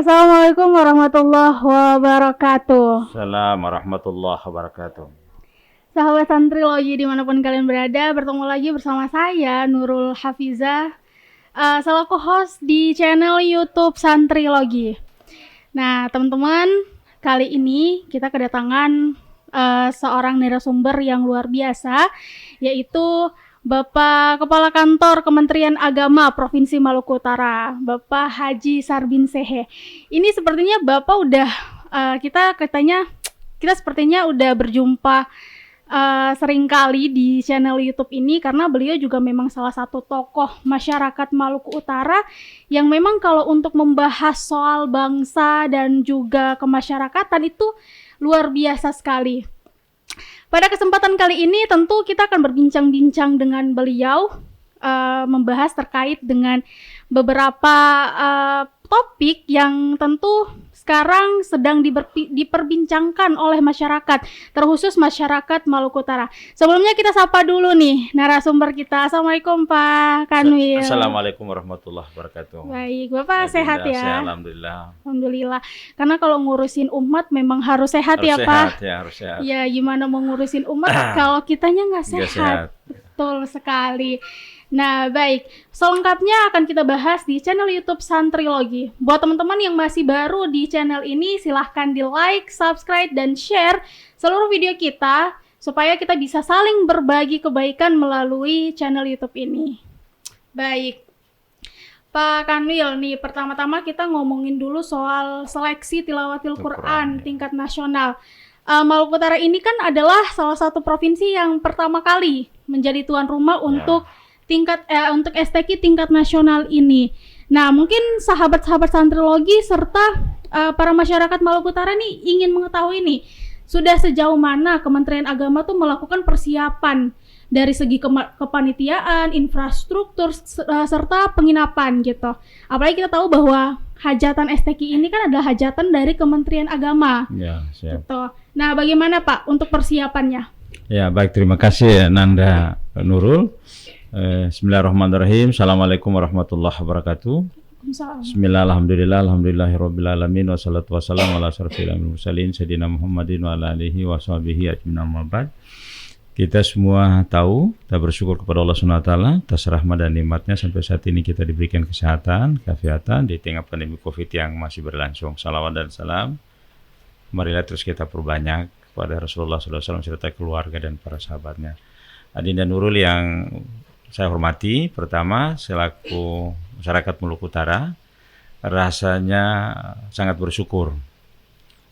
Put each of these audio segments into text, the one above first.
Assalamualaikum warahmatullahi wabarakatuh. Assalamualaikum warahmatullahi wabarakatuh. Sahabat Santrilogi dimanapun kalian berada, bertemu lagi bersama saya Nurul Hafizah, selaku host di channel YouTube Santrilogi. Nah teman-teman, kali ini kita kedatangan seorang narasumber yang luar biasa, yaitu Bapak Kepala Kantor Kementerian Agama Provinsi Maluku Utara, Bapak Haji Sarbin Sehe. Ini sepertinya Bapak udah kita sepertinya udah berjumpa sering kali di channel YouTube ini, karena beliau juga memang salah satu tokoh masyarakat Maluku Utara yang memang kalau untuk membahas soal bangsa dan juga kemasyarakatan itu luar biasa sekali. Pada kesempatan kali ini tentu kita akan berbincang-bincang dengan beliau, membahas terkait dengan beberapa topik yang tentu sekarang sedang diperbincangkan oleh masyarakat, terkhusus masyarakat Maluku Utara. Sebelumnya kita sapa dulu nih narasumber kita. Assalamualaikum Pak Kanwil. Assalamualaikum warahmatullahi wabarakatuh. Baik, Bapak sehat ya? Sehat, alhamdulillah. Alhamdulillah. Karena kalau ngurusin umat memang harus sehat ya Pak. Harus sehat. Ya gimana mau ngurusin umat kalau kitanya nggak Nggak sehat. Betul sekali. Nah baik, selengkapnya akan kita bahas di channel YouTube Santrilogi. Buat teman-teman yang masih baru di channel ini, silahkan di like, subscribe, dan share seluruh video kita supaya kita bisa saling berbagi kebaikan melalui channel YouTube ini. Baik, Pak Kanwil nih, pertama-tama kita ngomongin dulu soal seleksi tilawatil Quran tingkat nasional. Maluku Utara ini kan adalah salah satu provinsi yang pertama kali menjadi tuan rumah untuk untuk STQ tingkat nasional ini. Nah, mungkin sahabat-sahabat Santrilogi serta para masyarakat Maluku Utara nih ingin mengetahui nih, sudah sejauh mana Kementerian Agama tuh melakukan persiapan dari segi kepanitiaan, infrastruktur, serta penginapan gitu. Apalagi kita tahu bahwa hajatan STQ ini kan adalah hajatan dari Kementerian Agama. Ya, siap. Gitu. Nah, bagaimana Pak untuk persiapannya? Ya, baik, terima kasih Nanda Nurul. Bismillahirrahmanirrahim. Assalamualaikum warahmatullahi wabarakatuh. Bismillah, alhamdulillah, alhamdulillahirabbil alamin, wassalatu wassalamu ala asyrofil mursalin sayyidina Muhammadin wa ala alihi washabihi ajmain, amma ba'd. Kita semua tahu, kita bersyukur kepada Allah Subhanahu wa taala atas rahmat dan nikmatnya sampai saat ini kita diberikan kesehatan, keafiatan di tengah pandemi Covid yang masih berlangsung. Salawat dan salam marilah terus kita perbanyak kepada Rasulullah SAW serta keluarga dan para sahabatnya. Adinda Nurul yang saya hormati, pertama selaku masyarakat Maluku Utara, rasanya sangat bersyukur.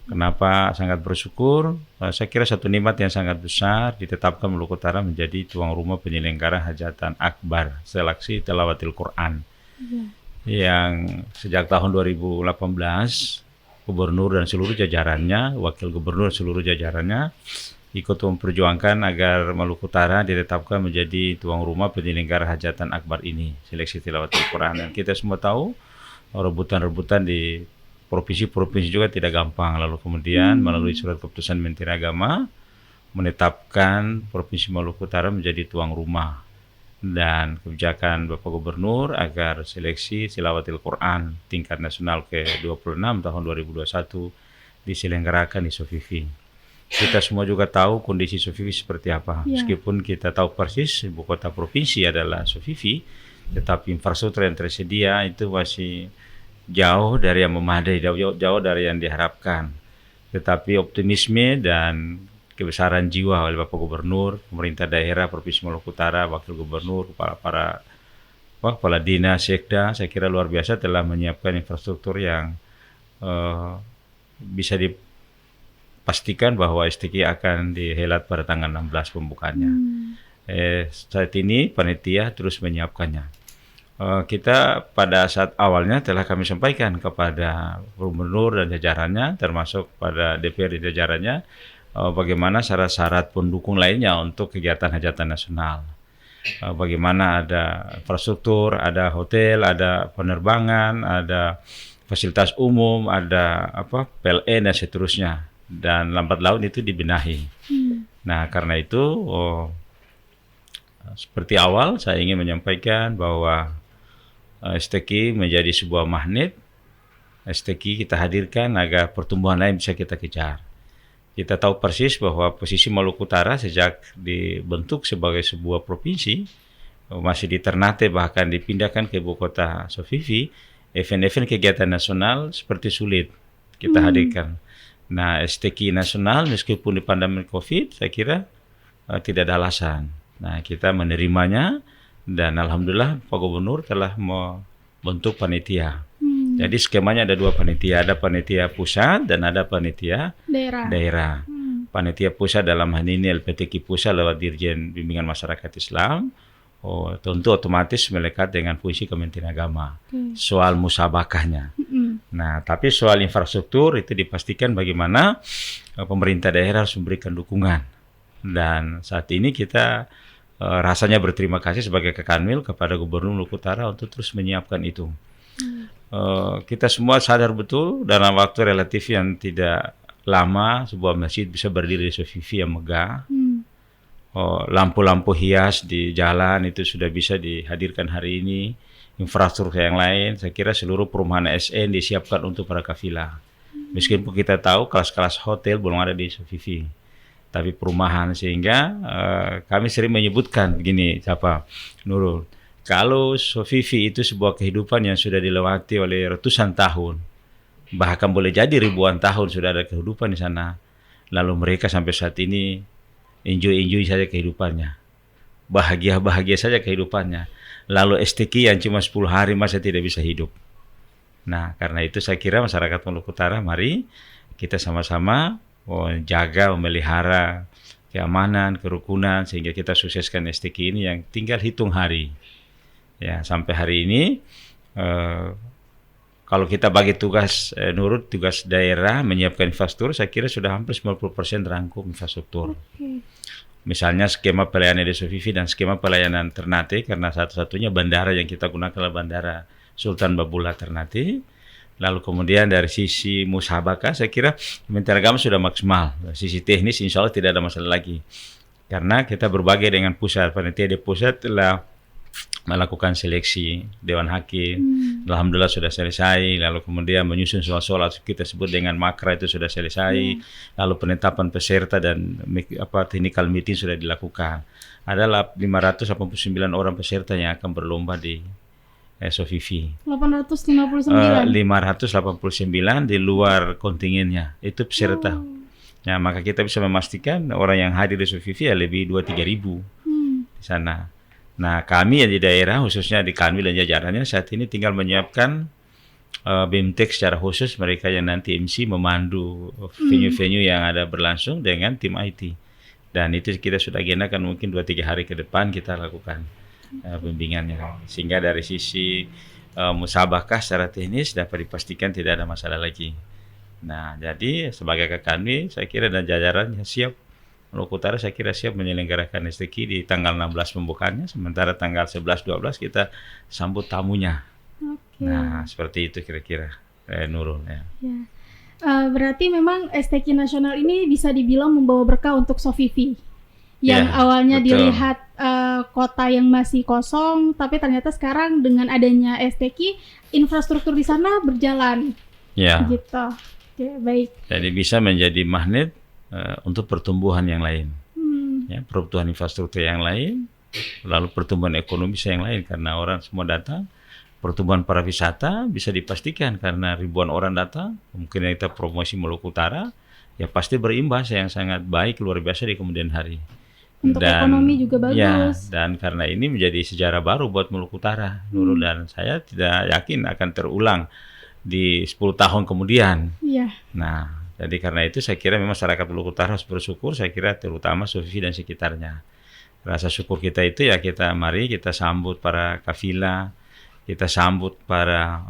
Kenapa sangat bersyukur? Saya kira satu nikmat yang sangat besar ditetapkan Maluku Utara menjadi tuan rumah penyelenggara hajatan akbar seleksi tilawatil Quran. Yang sejak tahun 2018 gubernur dan seluruh jajarannya, wakil gubernur dan seluruh jajarannya ikut memperjuangkan agar Maluku Utara ditetapkan menjadi tuan rumah penyelenggara hajatan akbar ini, seleksi tilawatil Quran. Dan kita semua tahu rebutan-rebutan di provinsi-provinsi juga tidak gampang. Lalu kemudian melalui surat keputusan Menteri Agama menetapkan Provinsi Maluku Utara menjadi tuan rumah, dan kebijakan Bapak Gubernur agar seleksi tilawatil Quran tingkat nasional ke-26 tahun 2021 diselenggarakan di Sofifi. Kita semua juga tahu kondisi Sofifi seperti apa. Meskipun kita tahu persis ibu kota provinsi adalah Sofifi, tetapi infrastruktur yang tersedia itu masih jauh dari yang memadai, jauh dari yang diharapkan. Tetapi optimisme dan kebesaran jiwa oleh Bapak Gubernur, pemerintah daerah Provinsi Maluku Utara, Wakil Gubernur, kepala dinas, sekda, saya kira luar biasa telah menyiapkan infrastruktur yang bisa dipastikan bahwa STQ akan dihelat pada tanggal 16 pembukaannya. Saat ini panitia terus menyiapkannya. Kita pada saat awalnya telah kami sampaikan kepada Gubernur dan jajarannya, termasuk pada DPR dan jajarannya, bagaimana syarat-syarat pendukung lainnya untuk kegiatan hajatan nasional. Bagaimana ada infrastruktur, ada hotel, ada penerbangan, ada fasilitas umum, ada PLN dan seterusnya. Dan lambat laun itu dibenahi. Nah, karena itu seperti awal saya ingin menyampaikan bahwa STQ menjadi sebuah magnet STQ kita hadirkan agar pertumbuhan lain bisa kita kejar. Kita tahu persis bahwa posisi Maluku Utara sejak dibentuk sebagai sebuah provinsi, masih di Ternate bahkan dipindahkan ke ibu kota Sofifi, event-event kegiatan nasional seperti sulit kita hadirkan. Nah, STQ nasional meskipun di pandemi COVID, saya kira tidak ada alasan. Nah, kita menerimanya dan alhamdulillah Pak Gubernur telah membentuk panitia. Jadi skemanya ada 2 panitia, ada panitia pusat dan ada panitia daerah. Panitia pusat dalam hal ini LPTQ pusat lewat Dirjen Bimbingan Masyarakat Islam, tentu otomatis melekat dengan fungsi Kementerian Agama. Soal musabakahnya. Nah, tapi soal infrastruktur itu dipastikan bagaimana pemerintah daerah harus memberikan dukungan. Dan saat ini kita rasanya berterima kasih sebagai Kakanwil kepada Gubernur Maluku Utara untuk terus menyiapkan itu. Kita semua sadar betul dalam waktu relatif yang tidak lama sebuah masjid bisa berdiri di Sofifi yang megah. Lampu-lampu hias di jalan itu sudah bisa dihadirkan hari ini. Infrastruktur yang lain, saya kira seluruh perumahan ASN disiapkan untuk para kafilah. Meskipun kita tahu kelas-kelas hotel belum ada di Sofifi, tapi perumahan, sehingga kami sering menyebutkan begini, Nurul. Kalau Sofifi itu sebuah kehidupan yang sudah dilewati oleh ratusan tahun, bahkan boleh jadi ribuan tahun sudah ada kehidupan di sana. Lalu mereka sampai saat ini enjoy saja kehidupannya, bahagia saja kehidupannya. Lalu STQ yang cuma 10 hari masa tidak bisa hidup. Nah, karena itu saya kira masyarakat Maluku Utara, mari kita sama-sama jaga, memelihara keamanan, kerukunan, sehingga kita sukseskan STQ ini yang tinggal hitung hari. Ya, sampai hari ini kalau kita bagi tugas Nurul, tugas daerah menyiapkan infrastruktur, saya kira sudah hampir 90% terangkum infrastruktur. Misalnya skema pelayanan di Sofifi dan skema pelayanan Ternate, karena satu-satunya bandara yang kita gunakan adalah Bandara Sultan Babullah Ternate. Lalu kemudian dari sisi musabakah, saya kira Kementerian Agama sudah maksimal. Dari sisi teknis insya Allah tidak ada masalah lagi. Karena kita berbagai dengan pusat, panitia di pusat telah melakukan seleksi Dewan Hakim. Alhamdulillah sudah selesai. Lalu kemudian menyusun soal-soal kita sebut dengan makra itu sudah selesai. Lalu penetapan peserta dan technical meeting sudah dilakukan. Adalah 589 orang peserta yang akan berlomba di Sofifi. 589 di luar kontingennya. Itu peserta. Nah, maka kita bisa memastikan orang yang hadir di Sofifi ya lebih 2-3 ribu di sana. Nah, kami yang di daerah, khususnya di Kanwil dan jajarannya, saat ini tinggal menyiapkan BIMTEK secara khusus, mereka yang nanti MC memandu venue-venue yang ada berlangsung dengan tim IT. Dan itu kita sudah agendakan mungkin 2-3 hari ke depan kita lakukan bimbingannya. Sehingga dari sisi musabakah secara teknis dapat dipastikan tidak ada masalah lagi. Nah, jadi sebagai Kakanwil, saya kira dan jajarannya siap. Maluku Utara saya kira siap menyelenggarakan STQ di tanggal 16 pembukaannya, sementara tanggal 11-12 kita sambut tamunya. Nah, seperti itu kira-kira Nurul ya. Berarti memang STQ nasional ini bisa dibilang membawa berkah untuk Sofifi. Yang awalnya betul. Dilihat kota yang masih kosong, tapi ternyata sekarang dengan adanya STQ, infrastruktur di sana berjalan. Ya. Gitu. Oke, baik. Jadi bisa menjadi magnet untuk pertumbuhan yang lain, ya, pertumbuhan infrastruktur yang lain, lalu pertumbuhan ekonomi yang lain, karena orang semua datang. Pertumbuhan pariwisata bisa dipastikan karena ribuan orang datang, mungkin kita promosi Maluku Utara, ya pasti berimbas yang sangat baik, luar biasa di kemudian hari. Untuk ekonomi juga bagus. Ya, dan karena ini menjadi sejarah baru buat Maluku Utara, Nurul, dan saya tidak yakin akan terulang di 10 tahun kemudian. Nah, jadi karena itu saya kira memang masyarakat Maluku Utara harus bersyukur, saya kira terutama Sofifi dan sekitarnya. Rasa syukur kita itu ya mari kita sambut para kafilah, kita sambut para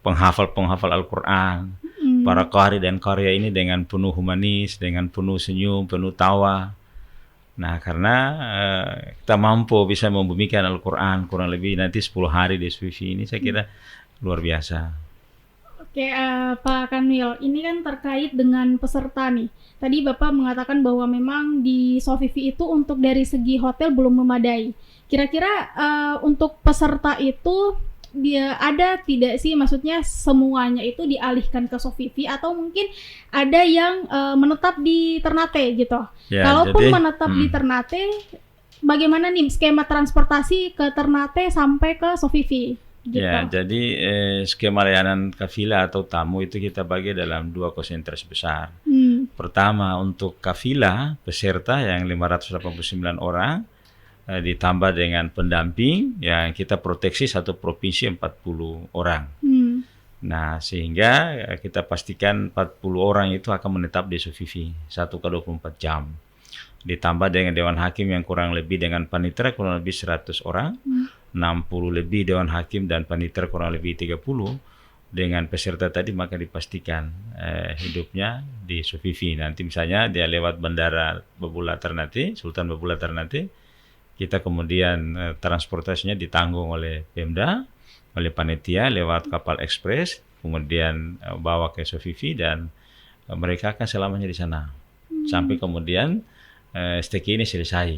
penghafal Al-Quran, para qari dan qaria ini dengan penuh humanis, dengan penuh senyum, penuh tawa. Nah, karena kita mampu bisa membumikan Al-Quran kurang lebih nanti 10 hari di Sofifi ini, saya kira luar biasa. Oke, Pak Kanwil, ini kan terkait dengan peserta nih. Tadi Bapak mengatakan bahwa memang di Sofifi itu untuk dari segi hotel belum memadai. Kira-kira untuk peserta itu dia ada tidak sih, maksudnya semuanya itu dialihkan ke Sofifi atau mungkin ada yang menetap di Ternate gitu. Ya, kalaupun jadi, menetap di Ternate, bagaimana nih skema transportasi ke Ternate sampai ke Sofifi gitu? Ya, jadi skema layanan kafilah atau tamu itu kita bagi dalam 2 konsentrasi besar. Pertama, untuk kafilah peserta yang 589 orang ditambah dengan pendamping yang kita proteksi satu provinsi 40 orang. Nah, sehingga kita pastikan 40 orang itu akan menetap di Sofifi 1x24 jam. Ditambah dengan Dewan Hakim yang kurang lebih dengan panitera kurang lebih 100 orang, 60 lebih Dewan Hakim dan panitera kurang lebih 30. Dengan peserta tadi maka dipastikan hidupnya di Sofifi. Nanti misalnya dia lewat Bandara Babula Ternate, Sultan Babula Ternate, kita kemudian transportasinya ditanggung oleh Pemda, oleh panitia lewat kapal ekspres, kemudian bawa ke Sofifi dan mereka akan selamanya di sana sampai kemudian STQ ini selesai.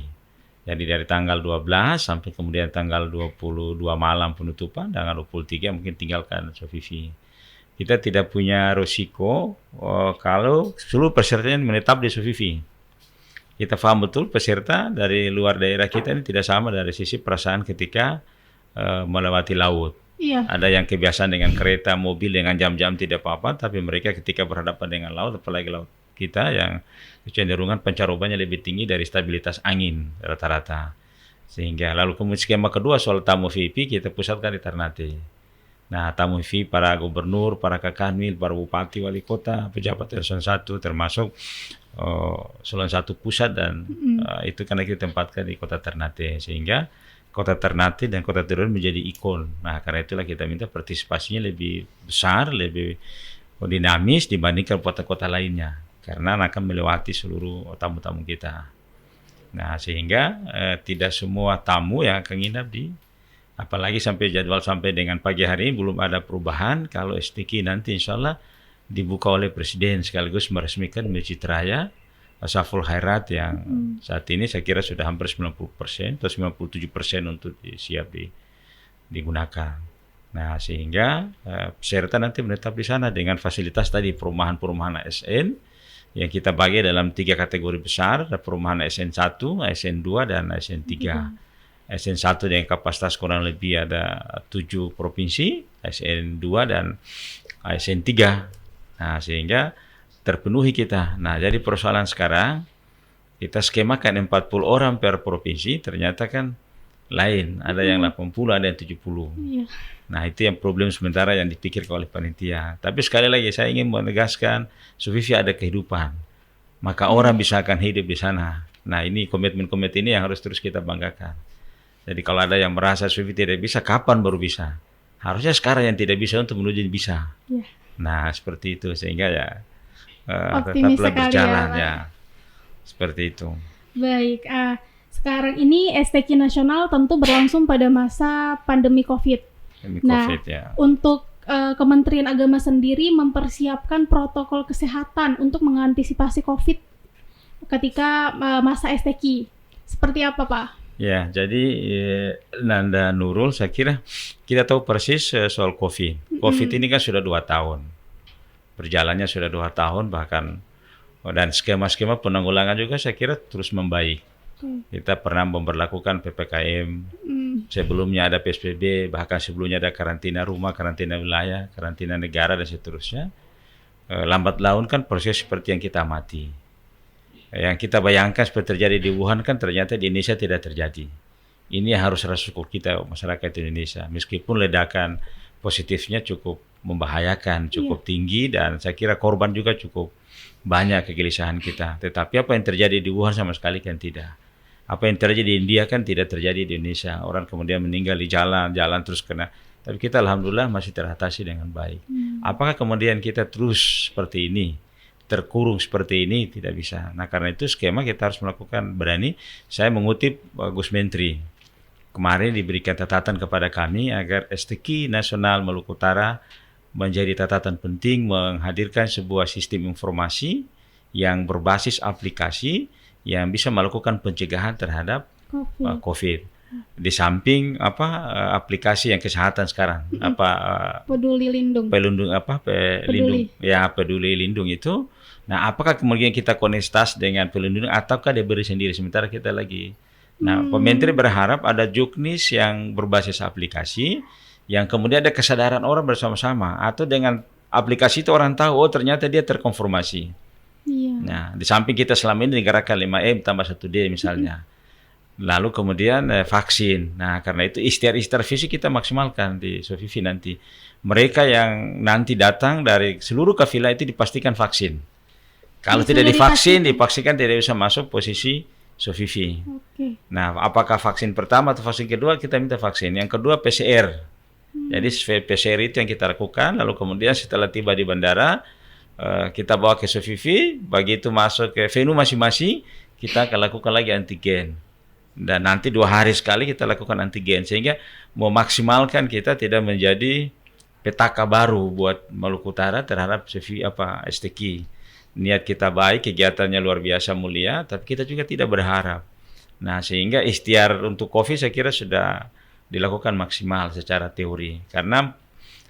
Jadi dari tanggal 12 sampai kemudian tanggal 22 malam penutupan, tanggal 23 mungkin tinggalkan Sofifi. Kita tidak punya risiko kalau seluruh pesertanya menetap di Sofifi. Kita paham betul peserta dari luar daerah kita ini tidak sama dari sisi perasaan ketika melewati laut. Iya. Ada yang kebiasaan dengan kereta, mobil dengan jam-jam tidak apa-apa, tapi mereka ketika berhadapan dengan laut, apalagi laut kita yang kecenderungan pancarobannya lebih tinggi dari stabilitas angin rata-rata. Sehingga lalu kemudian skema kedua soal tamu VIP kita pusatkan di Ternate. Nah, tamu VIP para gubernur, para kakanwil, para bupati, wali kota, pejabat eselon 1 termasuk eselon 1 pusat dan itu karena kita tempatkan di kota Ternate sehingga kota Ternate dan kota Tirul menjadi ikon. Nah, karena itulah kita minta partisipasinya lebih besar, lebih dinamis dibandingkan kota-kota lainnya. Karena akan melewati seluruh tamu-tamu kita. Nah, sehingga tidak semua tamu yang akan nginap di, apalagi sampai jadwal sampai dengan pagi hari ini belum ada perubahan. Kalau STQ nanti insya Allah dibuka oleh Presiden sekaligus meresmikan Masjid Raya Saful Khairat yang saat ini saya kira sudah hampir 90% atau 97% untuk siap digunakan. Nah, sehingga peserta nanti menetap di sana dengan fasilitas tadi perumahan-perumahan ASN yang kita bagi dalam 3 kategori besar, ada perumahan ASN 1, ASN 2, dan ASN 3. ASN 1 dengan kapasitas kurang lebih ada 7 provinsi, ASN 2 dan ASN 3. Nah, sehingga terpenuhi kita. Nah, jadi persoalan sekarang kita skemakan 40 orang per provinsi, ternyata kan lain. Ada yang 80, ada yang 70. Iya. Nah, itu yang problem sementara yang dipikirkan oleh panitia. Tapi sekali lagi saya ingin menegaskan, Sofifi ada kehidupan. Maka orang bisa akan hidup di sana. Nah, ini komitmen-komitmen ini yang harus terus kita banggakan. Jadi kalau ada yang merasa Sofifi tidak bisa, kapan baru bisa? Harusnya sekarang yang tidak bisa untuk menuju bisa. Iya. Nah, seperti itu. Sehingga ya Optimis tetaplah sekali berjalan ya, ya. Seperti itu. Baik, sekarang ini STQ nasional tentu berlangsung pada masa pandemi COVID. Nah, ya. Untuk Kementerian Agama sendiri mempersiapkan protokol kesehatan untuk mengantisipasi COVID ketika masa STQ. Seperti apa, Pak? Ya, jadi Nanda Nurul, saya kira kita tahu persis soal COVID. COVID ini kan sudah 2 tahun. Berjalannya sudah 2 tahun bahkan, dan skema-skema penanggulangan juga saya kira terus membaik. Kita pernah memberlakukan PPKM, sebelumnya ada PSBB, bahkan sebelumnya ada karantina rumah, karantina wilayah, karantina negara, dan seterusnya. Lambat laun kan proses seperti yang kita amati. Yang kita bayangkan seperti terjadi di Wuhan kan ternyata di Indonesia tidak terjadi. Ini harus rasa syukur kita masyarakat Indonesia. Meskipun ledakan positifnya cukup membahayakan, cukup tinggi, dan saya kira korban juga cukup banyak kegelisahan kita. Tetapi apa yang terjadi di Wuhan sama sekali kan tidak. Apa yang terjadi di India kan tidak terjadi di Indonesia. Orang kemudian meninggal di jalan terus kena. Tapi kita alhamdulillah masih teratasi dengan baik. Apakah kemudian kita terus seperti ini, terkurung seperti ini? Tidak bisa. Nah, karena itu skema kita harus melakukan berani. Saya mengutip Gus Menteri. Kemarin diberikan catatan kepada kami agar STQ Nasional Maluku Utara menjadi catatan penting menghadirkan sebuah sistem informasi yang berbasis aplikasi yang bisa melakukan pencegahan terhadap COVID. Di samping aplikasi yang kesehatan sekarang, Peduli Lindung. Peduli Lindung itu. Nah, apakah kemudian kita koneksitas dengan Peduli Lindung ataukah dia beri sendiri sementara kita lagi. Nah, Pementri berharap ada juknis yang berbasis aplikasi yang kemudian ada kesadaran orang bersama-sama, atau dengan aplikasi itu orang tahu ternyata dia terkonfirmasi. Iya. Nah, di samping kita selama ini negarakan 5M tambah 1D misalnya. Lalu kemudian vaksin. Nah, karena itu ikhtiar fisik kita maksimalkan di Sofifi nanti. Mereka yang nanti datang dari seluruh kafilah itu dipastikan vaksin. Kalau tidak divaksin, dipastikan tidak bisa masuk posisi Sofifi. Nah, apakah vaksin pertama atau vaksin kedua, kita minta vaksin. Yang kedua PCR. Jadi PCR itu yang kita lakukan. Lalu kemudian setelah tiba di bandara, kita bawa ke Sofifi. Begitu masuk ke venue masing-masing, kita akan lakukan lagi antigen. Dan nanti 2 hari sekali kita lakukan antigen, sehingga memaksimalkan kita tidak menjadi petaka baru buat Maluku Utara terhadap STQ. Niat kita baik, kegiatannya luar biasa mulia, tapi kita juga tidak berharap. Nah, sehingga ikhtiar untuk COVID saya kira sudah dilakukan maksimal secara teori, karena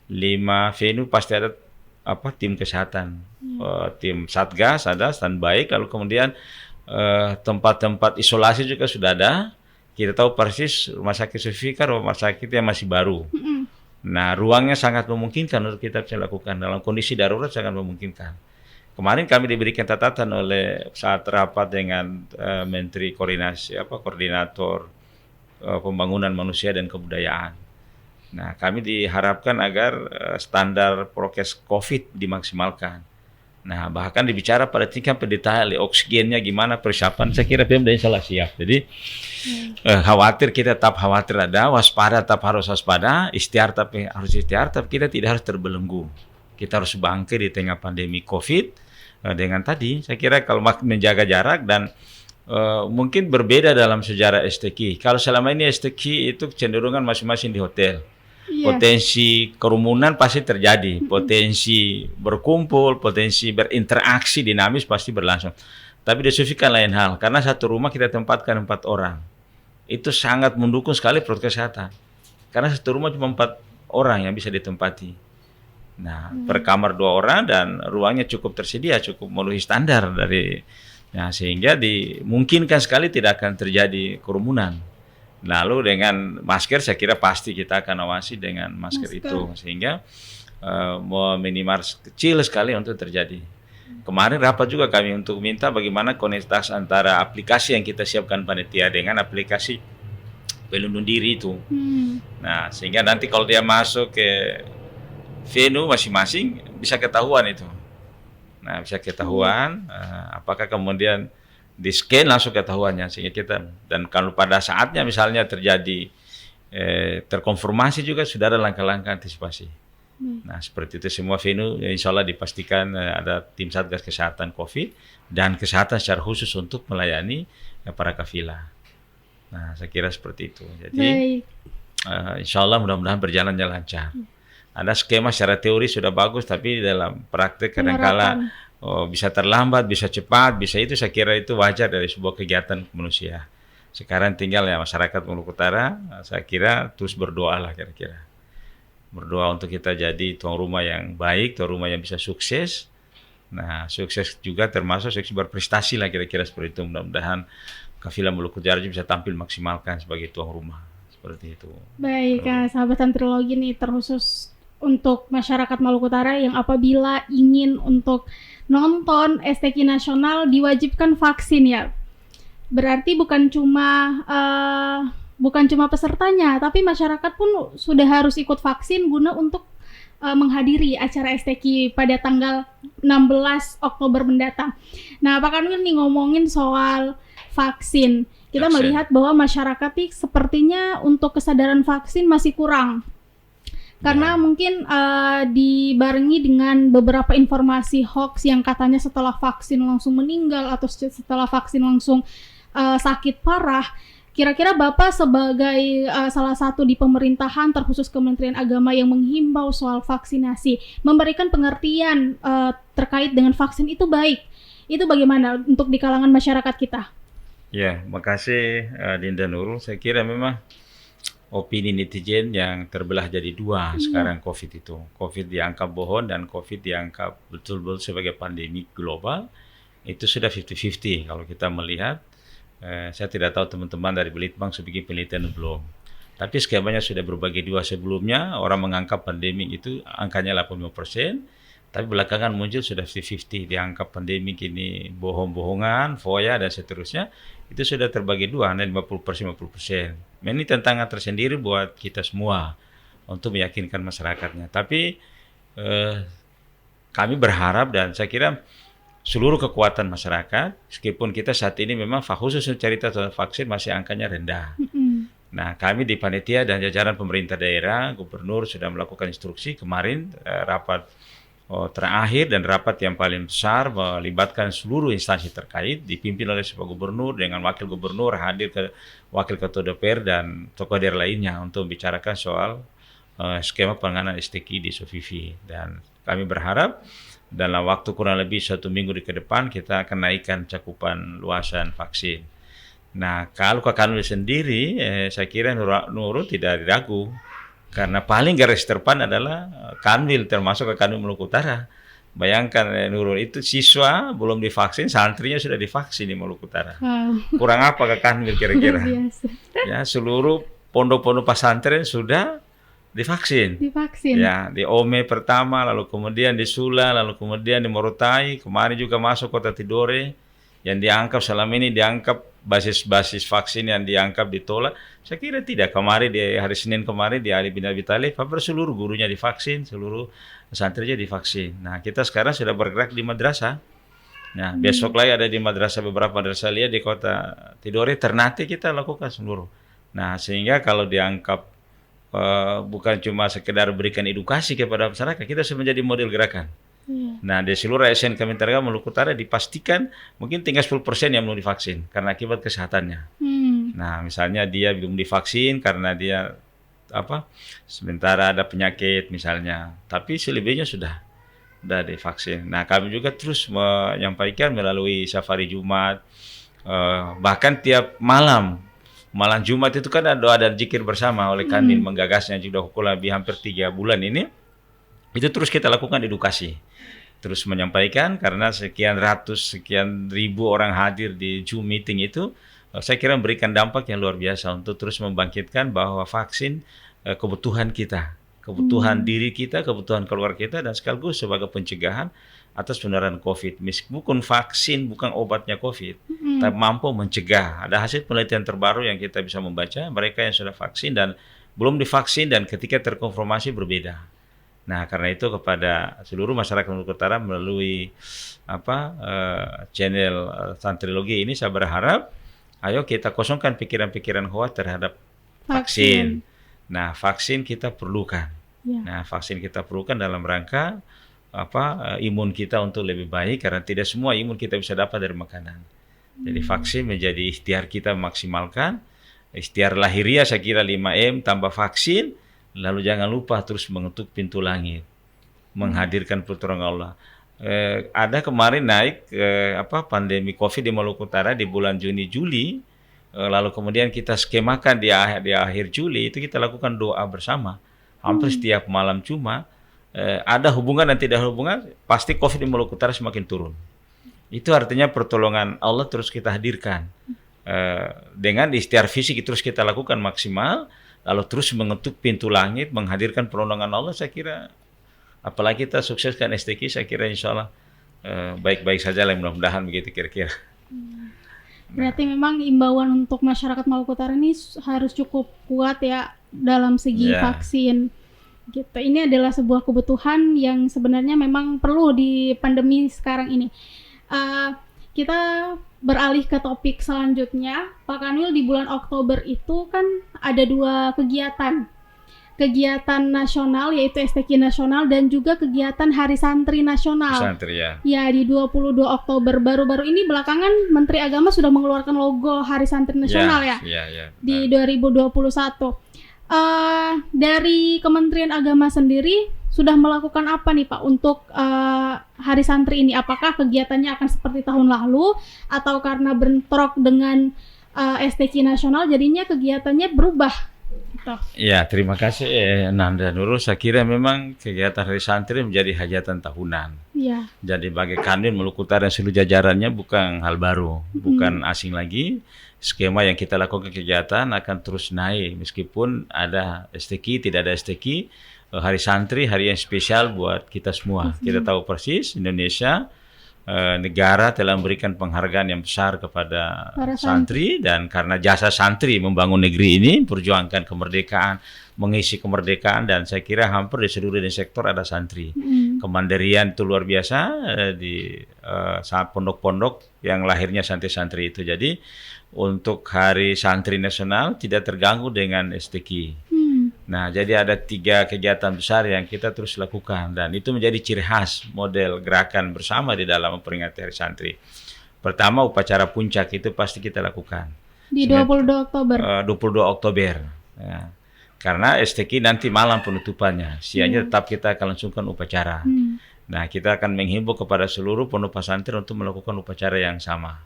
5 venue pasti ada tim kesehatan, tim satgas ada standby, lalu kemudian tempat-tempat isolasi juga sudah ada. Kita tahu persis rumah sakit Sofifi kan rumah sakit yang masih baru. Nah, ruangnya sangat memungkinkan untuk kita bisa lakukan dalam kondisi darurat, sangat memungkinkan. Kemarin kami diberikan catatan oleh saat rapat dengan Menteri Koordinator Pembangunan Manusia dan Kebudayaan. Nah, kami diharapkan agar standar prokes COVID dimaksimalkan. Nah, bahkan dibicara pada tingkat pendetail, oksigennya gimana, persiapan, saya kira Pemda insya Allah siap. Jadi khawatir, kita tetap khawatir ada, waspada tetap harus waspada, ikhtiar tapi harus ikhtiar, tapi kita tidak harus terbelenggu. Kita harus bangkit di tengah pandemi COVID dengan tadi, saya kira kalau menjaga jarak dan mungkin berbeda dalam sejarah STQ. Kalau selama ini STQ itu cenderungan masing-masing di hotel. Potensi kerumunan pasti terjadi, potensi berkumpul, potensi berinteraksi dinamis pasti berlangsung. Tapi di Sofifi kan lain hal, karena satu rumah kita tempatkan 4 orang. Itu sangat mendukung sekali protokol kesehatan. Karena satu rumah cuma 4 orang yang bisa ditempati. Nah, per kamar 2 orang dan ruangnya cukup tersedia, cukup memenuhi standar dari. Nah, sehingga dimungkinkan sekali tidak akan terjadi kerumunan. Lalu dengan masker saya kira pasti kita akan awasi dengan masker itu, sehingga minimal kecil sekali untuk terjadi. Kemarin rapat juga kami untuk minta bagaimana koneksitas antara aplikasi yang kita siapkan panitia dengan aplikasi pelindung diri itu. Nah, sehingga nanti kalau dia masuk ke venue masing-masing bisa ketahuan itu. Nah, bisa ketahuan apakah kemudian di scan langsung ketahuannya, sehingga kita, dan kalau pada saatnya misalnya terjadi terkonfirmasi juga sudah ada langkah-langkah antisipasi. Nah, seperti itu semua venue insya Allah dipastikan ada tim Satgas Kesehatan COVID dan kesehatan secara khusus untuk melayani para kafilah. Nah, saya kira seperti itu. Jadi insya Allah mudah-mudahan berjalannya lancar. Ada skema secara teori sudah bagus, tapi dalam praktek kadang-kala bisa terlambat, bisa cepat, bisa itu, saya kira itu wajar dari sebuah kegiatan manusia. Sekarang tinggal ya masyarakat Maluku Utara, saya kira terus berdoa lah kira-kira. Berdoa untuk kita jadi tuan rumah yang baik, tuan rumah yang bisa sukses. Nah, sukses juga termasuk sukses berprestasi lah kira-kira seperti itu. Mudah-mudahan kafilah Maluku Utara bisa tampil maksimalkan sebagai tuan rumah. Seperti itu. Baik, sahabat Santrilogi nih, terkhusus untuk masyarakat Maluku Utara yang apabila ingin untuk nonton STQ nasional diwajibkan vaksin ya. Berarti bukan cuma pesertanya, tapi masyarakat pun sudah harus ikut vaksin guna untuk menghadiri acara STQ pada tanggal 16 Oktober mendatang. Nah, Pak Kanwil nih ngomongin soal vaksin. Kita melihat bahwa masyarakat nih sepertinya untuk kesadaran vaksin masih kurang. Karena mungkin dibarengi dengan beberapa informasi hoax yang katanya setelah vaksin langsung meninggal atau setelah vaksin langsung sakit parah. Kira-kira Bapak sebagai salah satu di pemerintahan terkhusus Kementerian Agama yang menghimbau soal vaksinasi, memberikan pengertian terkait dengan vaksin itu baik. Itu bagaimana untuk di kalangan masyarakat kita? Ya, makasih Dinda Nurul. Saya kira memang opini netizen yang terbelah jadi dua sekarang COVID itu. COVID dianggap bohong dan COVID dianggap betul-betul sebagai pandemi global. Itu sudah 50-50 kalau kita melihat. Saya tidak tahu teman-teman dari Belitbang sebagai penelitian belum. Tapi skemanya sudah berbagi dua. Sebelumnya orang menganggap pandemi itu angkanya 85%, tapi belakangan muncul sudah 50-50. Dianggap pandemi ini bohong-bohongan, foya dan seterusnya. Itu sudah terbagi dua, hanya 50%. Ini tantangan tersendiri buat kita semua untuk meyakinkan masyarakatnya. Tapi kami berharap dan saya kira seluruh kekuatan masyarakat, meskipun kita saat ini memang khusus cerita soal vaksin masih angkanya rendah. Nah, kami di panitia dan jajaran pemerintah daerah, gubernur sudah melakukan instruksi kemarin rapat terakhir dan rapat yang paling besar melibatkan seluruh instansi terkait, dipimpin oleh Pak Gubernur dengan Wakil Gubernur, hadir ke Wakil Ketua DPR dan tokoh daerah lainnya untuk membicarakan soal skema penanganan STK di Sofifi. Dan kami berharap dalam waktu kurang lebih 1 minggu ke depan kita akan naikkan cakupan luasan vaksin. Nah, kalau ke Kanwil sendiri, saya kira Nurul tidak ragu. Karena paling garis terdepan adalah Kanwil, termasuk ke Kanwil Maluku Utara. Bayangkan Nurul itu siswa belum divaksin, santrinya sudah divaksin di Maluku Utara. Kurang apa ke Kanwil kira-kira? Ya, seluruh pondok-pondok pesantren sudah divaksin. Ya, di Ome pertama, lalu kemudian di Sula, lalu kemudian di Morotai, kemarin juga masuk Kota Tidore, yang dianggap selama ini basis vaksin yang dianggap ditolak. Saya kira tidak. Kemarin di hari Senin kemarin di Ali bin Abi Thalib, seluruh gurunya divaksin, seluruh santrinya divaksin. Nah, kita sekarang sudah bergerak di madrasah. Nah, besok lagi ada di madrasah, beberapa madrasah lihat di Kota Tidore, Ternate kita lakukan seluruh. Nah, sehingga kalau dianggap bukan cuma sekedar berikan edukasi kepada masyarakat, kita sudah menjadi model gerakan. Nah, di seluruh ASN Kementerian Maluku Utara dipastikan mungkin tinggal 10% yang belum divaksin karena akibat kesehatannya. Nah, misalnya dia belum divaksin karena dia sementara ada penyakit misalnya, tapi selebihnya sudah divaksin. Nah, kami juga terus menyampaikan melalui safari Jumat, bahkan tiap malam Jumat itu kan ada doa dan zikir bersama oleh kami menggagasnya sudah kurang lebih hampir 3 bulan ini. Itu terus kita lakukan edukasi. Terus menyampaikan karena sekian ribu orang hadir di Zoom meeting itu, saya kira memberikan dampak yang luar biasa untuk terus membangkitkan bahwa vaksin kebutuhan kita, kebutuhan diri kita, kebutuhan keluarga kita, dan sekaligus sebagai pencegahan atas penularan COVID. Meskipun vaksin bukan obatnya COVID, tapi mampu mencegah. Ada hasil penelitian terbaru yang kita bisa membaca, mereka yang sudah vaksin dan belum divaksin dan ketika terkonfirmasi berbeda. Nah, karena itu kepada seluruh masyarakat Maluku Utara melalui channel Santrilogi ini saya berharap, ayo kita kosongkan pikiran-pikiran hoax terhadap vaksin. Nah, vaksin kita perlukan. Nah, vaksin kita perlukan dalam rangka imun kita untuk lebih baik, karena tidak semua imun kita bisa dapat dari makanan. Jadi vaksin menjadi ikhtiar kita memaksimalkan. Ikhtiar lahiriah saya kira 5M tambah vaksin, lalu jangan lupa terus mengetuk pintu langit, menghadirkan pertolongan Allah. Ada kemarin naik pandemi COVID di Maluku Utara di bulan Juni-Juli, lalu kemudian kita skemakan di akhir Juli itu kita lakukan doa bersama. Hampir setiap malam Jumat, ada hubungan dan tidak hubungan, pasti COVID di Maluku Utara semakin turun. Itu artinya pertolongan Allah terus kita hadirkan. Dengan ikhtiar fisik terus kita lakukan maksimal, lalu terus mengetuk pintu langit, menghadirkan pertolongan Allah. Saya kira apalagi kita sukseskan STQ, saya kira insya Allah baik-baik saja lah, mudah-mudahan begitu kira-kira. Berarti memang imbauan untuk masyarakat Maluku Utara ini harus cukup kuat ya dalam segi vaksin. Gitu. Ini adalah sebuah kebutuhan yang sebenarnya memang perlu di pandemi sekarang ini. Kita beralih ke topik selanjutnya. Pak Kanwil, di bulan Oktober itu kan ada 2 kegiatan nasional, yaitu STQ nasional dan juga kegiatan Hari Santri Nasional. Santri ya. Ya, di 22 Oktober baru-baru ini belakangan Menteri Agama sudah mengeluarkan logo Hari Santri Nasional di 2021. Dari Kementerian Agama sendiri sudah melakukan apa nih Pak untuk Hari Santri ini? Apakah kegiatannya akan seperti tahun lalu atau karena bentrok dengan STQ nasional jadinya kegiatannya berubah? Gitu. Ya, terima kasih Nanda Nurul. Saya kira memang kegiatan Hari Santri menjadi hajatan tahunan. Iya. Jadi bagi Kanwil Maluku Utara dan seluruh jajarannya bukan hal baru, bukan asing lagi. Skema yang kita lakukan kegiatan akan terus naik meskipun ada STQ, tidak ada STQ. Hari Santri, hari yang spesial buat kita semua. Kita tahu persis Indonesia negara telah memberikan penghargaan yang besar kepada Para santri, dan karena jasa santri membangun negeri ini, perjuangkan kemerdekaan, mengisi kemerdekaan, dan saya kira hampir di seluruh sektor ada santri. Kemandirian itu luar biasa di pondok-pondok yang lahirnya santri-santri itu. Jadi untuk Hari Santri Nasional tidak terganggu dengan STQ. Nah, jadi ada 3 kegiatan besar yang kita terus lakukan, dan itu menjadi ciri khas model gerakan bersama di dalam memperingati Hari Santri. Pertama, upacara puncak itu pasti kita lakukan. Di 22 Oktober. 22 Oktober. Ya. Karena STQ nanti malam penutupannya, siangnya tetap kita akan langsungkan upacara. Nah, kita akan menghimbau kepada seluruh pondok pesantren untuk melakukan upacara yang sama.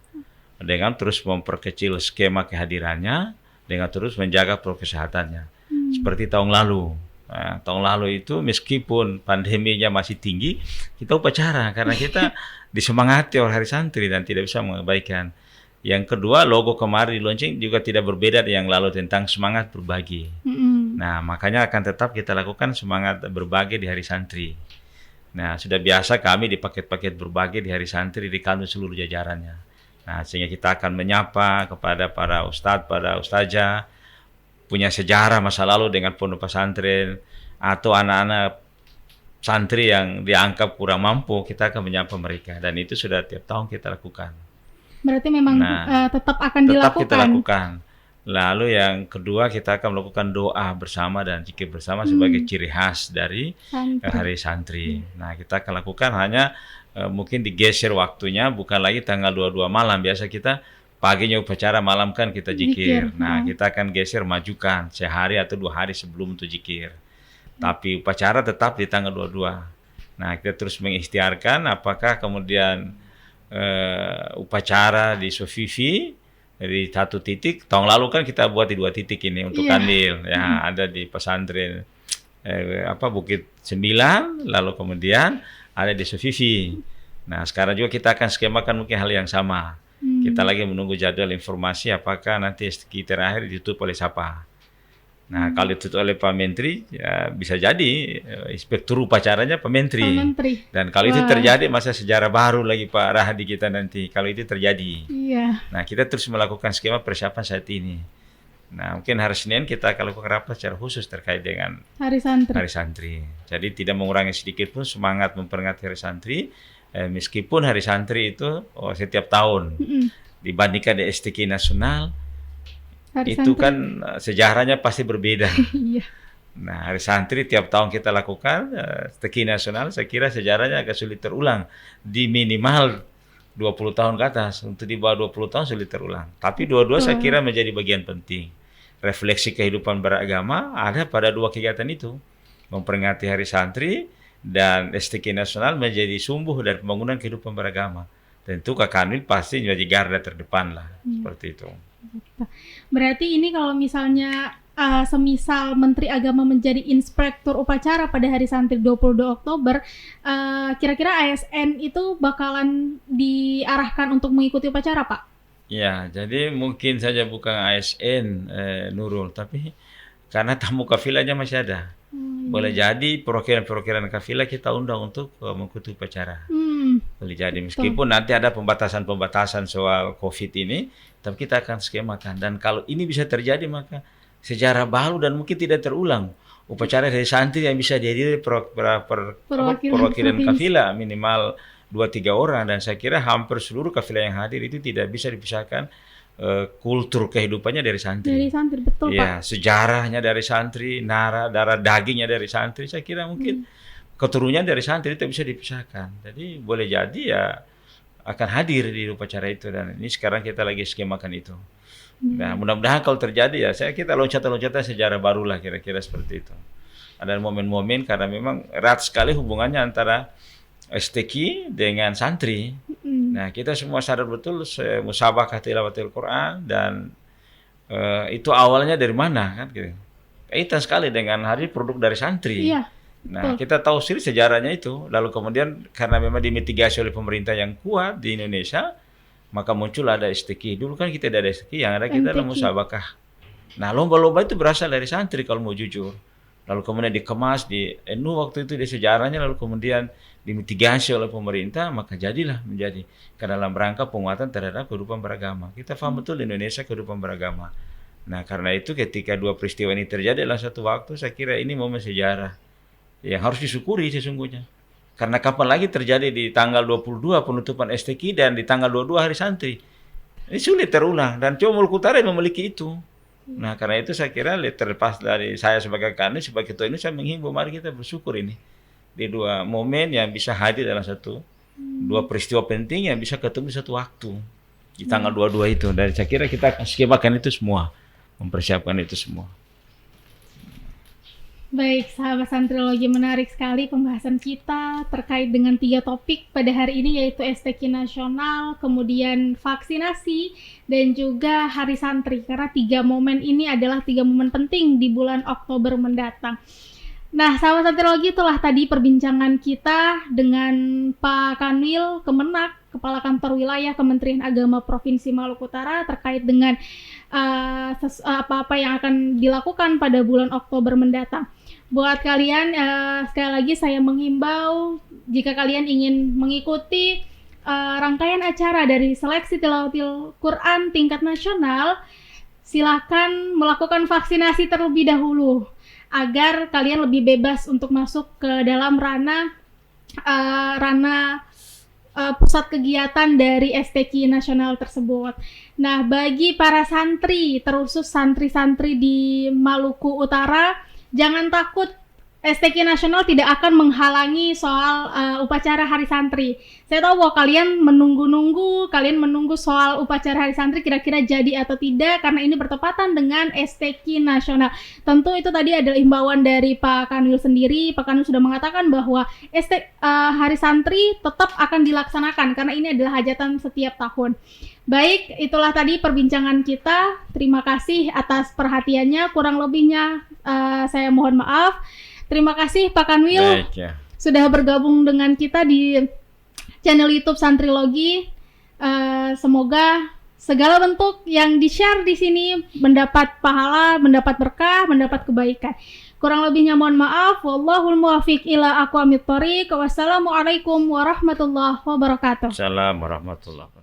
Dengan terus memperkecil skema kehadirannya, dengan terus menjaga protokol kesehatannya. Seperti tahun lalu. Nah, tahun lalu itu meskipun pandeminya masih tinggi, kita upacara karena kita disemangati oleh Hari Santri dan tidak bisa mengabaikan. Yang kedua, logo kemarin di launching juga tidak berbeda dengan yang lalu tentang semangat berbagi. Nah, makanya akan tetap kita lakukan semangat berbagi di Hari Santri. Nah, sudah biasa kami di paket-paket berbagi di Hari Santri di kantor seluruh jajarannya. Nah, sehingga kita akan menyapa kepada para ustadz, para ustazah, punya sejarah masa lalu dengan pondok pesantren atau anak-anak santri yang dianggap kurang mampu, kita akan menyapa mereka, dan itu sudah tiap tahun kita lakukan. Berarti memang tetap akan dilakukan. Tetap kita lakukan. Lalu yang kedua, kita akan melakukan doa bersama dan zikir bersama sebagai ciri khas dari Hari Santri. Nah, kita akan lakukan hanya mungkin digeser waktunya, bukan lagi tanggal 22 malam. Biasa kita paginya upacara, malam kan kita zikir. Nah, kita akan geser majukan sehari atau 2 hari sebelum untuk zikir. Tapi upacara tetap di tanggal 22. Nah, kita terus mengikhtiarkan apakah kemudian upacara di Sofifi di 1 titik. Tahun lalu kan kita buat di 2 titik ini untuk Kanwil. Ya, ada di pesantren Bukit 9, lalu kemudian ada di Sofifi. Nah, sekarang juga kita akan skemakan mungkin hal yang sama. Kita lagi menunggu jadwal informasi apakah nanti STQ terakhir ditutup oleh siapa. Nah, kalau ditutup oleh Pak Menteri, ya bisa jadi inspektur upacaranya Pak Menteri. Dan kalau itu terjadi, masa sejarah baru lagi Pak Rahadi kita nanti. Kalau itu terjadi. Nah, kita terus melakukan skema persiapan saat ini. Nah, mungkin hari Senin kita akan lakukan rapat secara khusus terkait dengan Hari Santri. Jadi tidak mengurangi sedikit pun semangat memperingati Hari Santri. Meskipun Hari Santri itu setiap tahun dibandingkan di STQ nasional, itu kan sejarahnya pasti berbeda. Nah, Hari Santri tiap tahun kita lakukan, STQ nasional saya kira sejarahnya agak sulit terulang. Di minimal 20 tahun ke atas, untuk di bawah 20 tahun sulit terulang. Tapi dua-dua saya kira menjadi bagian penting. Refleksi kehidupan beragama ada pada 2 kegiatan itu. Memperingati Hari Santri dan STQ nasional menjadi sumbu dari pembangunan kehidupan beragama. Tentu Kanwil pasti menjadi garda terdepan lah, seperti itu. Berarti ini kalau misalnya semisal Menteri Agama menjadi inspektur upacara pada Hari Santri 22 Oktober, kira-kira ASN itu bakalan diarahkan untuk mengikuti upacara, Pak? Ya, jadi mungkin saja bukan ASN Nurul, tapi karena tamu kafilahnya masih ada. Boleh jadi perwakilan-perwakilan kafilah kita undang untuk mengikuti upacara. Boleh jadi, meskipun nanti ada pembatasan-pembatasan soal COVID ini, tapi kita akan skemakan. Dan kalau ini bisa terjadi, maka sejarah baru dan mungkin tidak terulang. Upacara Hari Santri yang bisa dihadiri perwakilan kafilah minimal 2-3 orang, dan saya kira hampir seluruh kafilah yang hadir itu tidak bisa dipisahkan kultur kehidupannya dari santri. Dari santri, betul ya, Pak. Sejarahnya dari santri, darah dagingnya dari santri. Saya kira mungkin keturunannya dari santri itu bisa dipisahkan. Jadi boleh jadi ya akan hadir di upacara itu, dan ini sekarang kita lagi skemakan itu. Nah, mudah-mudahan kalau terjadi ya kita loncatan-loncatan sejarah barulah kira-kira seperti itu. ada momen-momen karena memang erat sekali hubungannya antara STQ dengan santri. Nah, kita semua sadar betul musabaqah tilawatil Quran dan itu awalnya dari mana kan gitu. Kaitan sekali dengan hari produk dari santri. Iya. Nah, kita tahu sendiri sejarahnya itu. Lalu kemudian karena memang dimitigasi oleh pemerintah yang kuat di Indonesia, maka muncul ada STQ. Dulu kan kita ada STQ, yang ada kita adalah musabaqah. Nah, lomba-lomba itu berasal dari santri kalau mau jujur. Lalu kemudian dikemas di NU waktu itu di sejarahnya, lalu kemudian dimitigasi oleh pemerintah, maka jadilah menjadi ke dalam rangka penguatan terhadap kehidupan beragama. Kita paham betul di Indonesia kehidupan beragama. Nah, karena itu ketika dua peristiwa ini terjadi dalam satu waktu, saya kira ini momen sejarah yang harus disyukuri sesungguhnya. Karena kapan lagi terjadi di tanggal 22 penutupan STQ dan di tanggal 22 hari santri. Ini sulit terulang dan cuma Maluku Utara yang memiliki itu. Nah, karena itu saya kira terlepas dari saya sebagai kanit, sebagai ketua ini saya menghimbau mari kita bersyukur ini. Di dua momen yang bisa hadir dalam dua peristiwa penting yang bisa ketemu di satu waktu. Di tanggal 22 itu. Dan saya kira kita akan skemakan itu semua. Mempersiapkan itu semua. Baik, sahabat Santrilogi, menarik sekali pembahasan kita terkait dengan 3 topik pada hari ini, yaitu STQ nasional, kemudian vaksinasi, dan juga Hari Santri. Karena 3 momen ini adalah 3 momen penting di bulan Oktober mendatang. Nah, sahabat Santrilogi, itulah tadi perbincangan kita dengan Pak Kanwil Kemenak, Kepala Kantor Wilayah Kementerian Agama Provinsi Maluku Utara, terkait dengan apa-apa yang akan dilakukan pada bulan Oktober mendatang. Buat kalian, sekali lagi saya menghimbau, jika kalian ingin mengikuti rangkaian acara dari seleksi tilawatil Quran tingkat nasional, silakan melakukan vaksinasi terlebih dahulu agar kalian lebih bebas untuk masuk ke dalam ranah pusat kegiatan dari STQ nasional tersebut. Nah, bagi para santri, terusus santri-santri di Maluku Utara, jangan takut, STQ nasional tidak akan menghalangi soal upacara Hari Santri. Saya tahu bahwa kalian menunggu soal upacara Hari Santri kira-kira jadi atau tidak, karena ini bertepatan dengan STQ nasional. Tentu itu tadi adalah imbauan dari Pak Kanwil sendiri. Pak Kanwil sudah mengatakan bahwa Hari Santri tetap akan dilaksanakan karena ini adalah hajatan setiap tahun. Baik, itulah tadi perbincangan kita. Terima kasih atas perhatiannya. Kurang lebihnya saya mohon maaf. Terima kasih Pak Kanwil sudah bergabung dengan kita di channel YouTube Santrilogi. Semoga segala bentuk yang di-share di sini mendapat pahala, mendapat berkah, mendapat kebaikan. Kurang lebihnya mohon maaf. Wallahul muwaffiq ila aqwamit thoriq. Wassalamualaikum warahmatullahi wabarakatuh. Assalamualaikum warahmatullahi wabarakatuh.